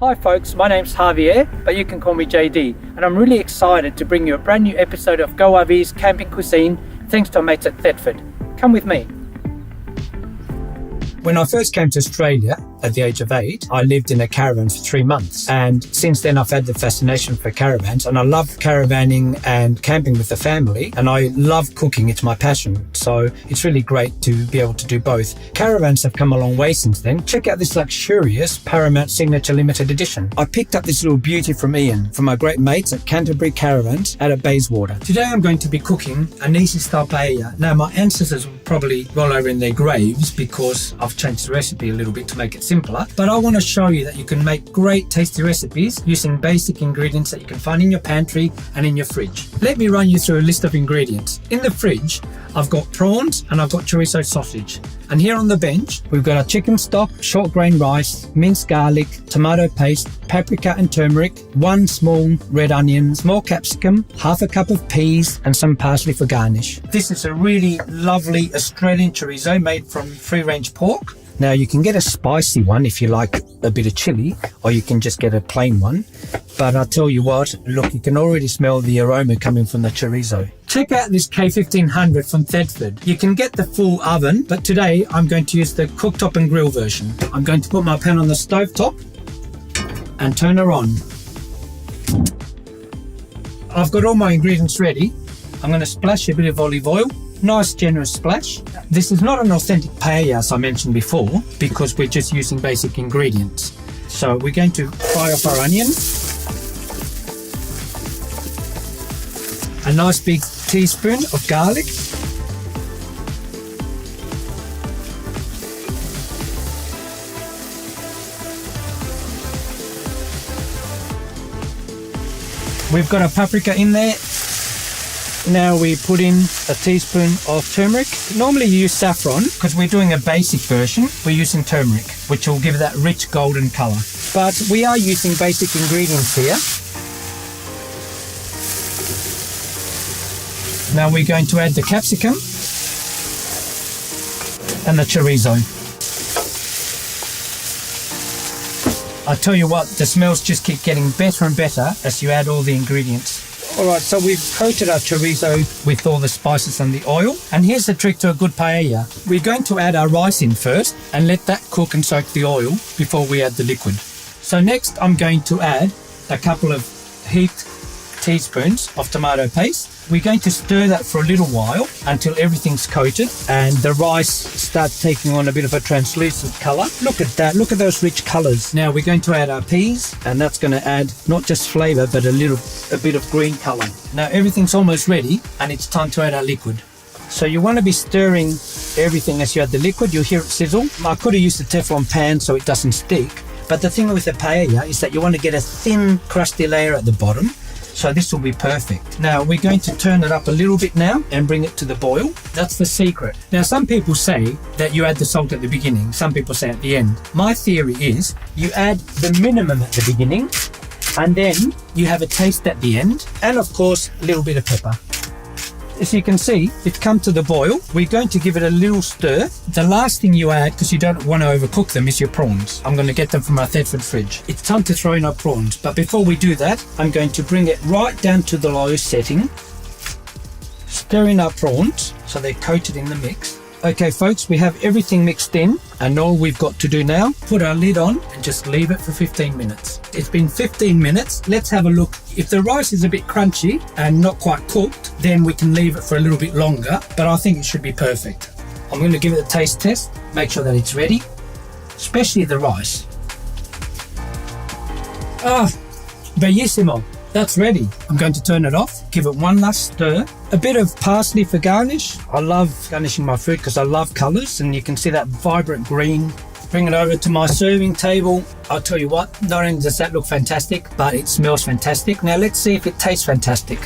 Hi folks, my name's Javier, but you can call me JD, and I'm really excited to bring you a brand new episode of Go RV's Camping Cuisine thanks to our mates at Thetford. Come with me. When I first came to Australia at the age of 8, I lived in a caravan for 3 months. And since then, I've had the fascination for caravans. And I love caravanning and camping with the family. And I love cooking. It's my passion. So it's really great to be able to do both. Caravans have come a long way since then. Check out this luxurious Paramount Signature Limited Edition. I picked up this little beauty from Ian, from my great mates at Canterbury Caravans out at Bayswater. Today, I'm going to be cooking an easy-style paella. Now, my ancestors will probably roll over in their graves because I've changed the recipe a little bit to make it simpler, but I want to show you that you can make great tasty recipes using basic ingredients that you can find in your pantry and in your fridge. Let me run you through a list of ingredients. In the fridge, I've got prawns and I've got chorizo sausage. And here on the bench, we've got our chicken stock, short grain rice, minced garlic, tomato paste, paprika and turmeric, 1 small red onion, small capsicum, half a cup of peas, and some parsley for garnish. This is a really lovely Australian chorizo made from free-range pork. Now you can get a spicy one if you like a bit of chili, or you can just get a plain one. But I'll tell you what, look, you can already smell the aroma coming from the chorizo. Check out this K1500 from Thetford. You can get the full oven, but today I'm going to use the cooktop and grill version. I'm going to put my pan on the stove top and turn her on. I've got all my ingredients ready. I'm going to splash a bit of olive oil. Nice generous splash. This is not an authentic paella, as I mentioned before, because we're just using basic ingredients. So we're going to fry off our onion. A nice big teaspoon of garlic. We've got a paprika in there. Now we put in a teaspoon of turmeric. Normally you use saffron, because we're doing a basic version. We're using turmeric, which will give that rich golden colour. But we are using basic ingredients here. Now we're going to add the capsicum and the chorizo. I tell you what, the smells just keep getting better and better as you add all the ingredients. Alright, so we've coated our chorizo with all the spices and the oil. And here's the trick to a good paella. We're going to add our rice in first and let that cook and soak the oil before we add the liquid. So next I'm going to add a couple of heaped teaspoons of tomato paste. We're going to stir that for a little while until everything's coated and the rice starts taking on a bit of a translucent colour. Look at that, look at those rich colours. Now we're going to add our peas, and that's going to add not just flavour but a bit of green colour. Now everything's almost ready and it's time to add our liquid. So you want to be stirring everything as you add the liquid. You'll hear it sizzle. I could have used a Teflon pan so it doesn't stick, but the thing with the paella is that you want to get a thin crusty layer at the bottom. So this will be perfect. Now we're going to turn it up a little bit now and bring it to the boil. That's the secret. Now some people say that you add the salt at the beginning. Some people say at the end. My theory is you add the minimum at the beginning and then you have a taste at the end, and of course a little bit of pepper. As you can see, it's come to the boil. We're going to give it a little stir. The last thing you add, because you don't want to overcook them, is your prawns. I'm going to get them from our Thetford fridge. It's time to throw in our prawns, but before we do that, I'm going to bring it right down to the low setting. Stir in our prawns so they're coated in the mix. Okay folks, we have everything mixed in, and all we've got to do now, put our lid on and just leave it for 15 minutes. It's been 15 minutes. Let's have a look. If the rice is a bit crunchy and not quite cooked, then we can leave it for a little bit longer, but I think it should be perfect. I'm going to give it a taste test, make sure that it's ready, especially the rice. Bellissimo. That's ready. I'm going to turn it off, give it one last stir. A bit of parsley for garnish. I love garnishing my food because I love colours, and you can see that vibrant green. Bring it over to my serving table. I'll tell you what, not only does that look fantastic, but it smells fantastic. Now let's see if it tastes fantastic.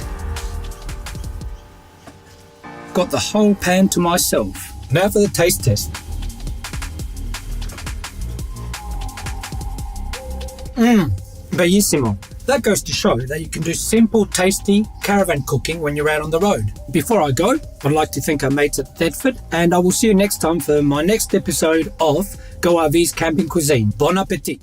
Got the whole pan to myself. Now for the taste test. Bellissimo. That goes to show that you can do simple, tasty caravan cooking when you're out on the road. Before I go, I'd like to thank our mates at Thetford, and I will see you next time for my next episode of Go RV's Camping Cuisine. Bon appetit!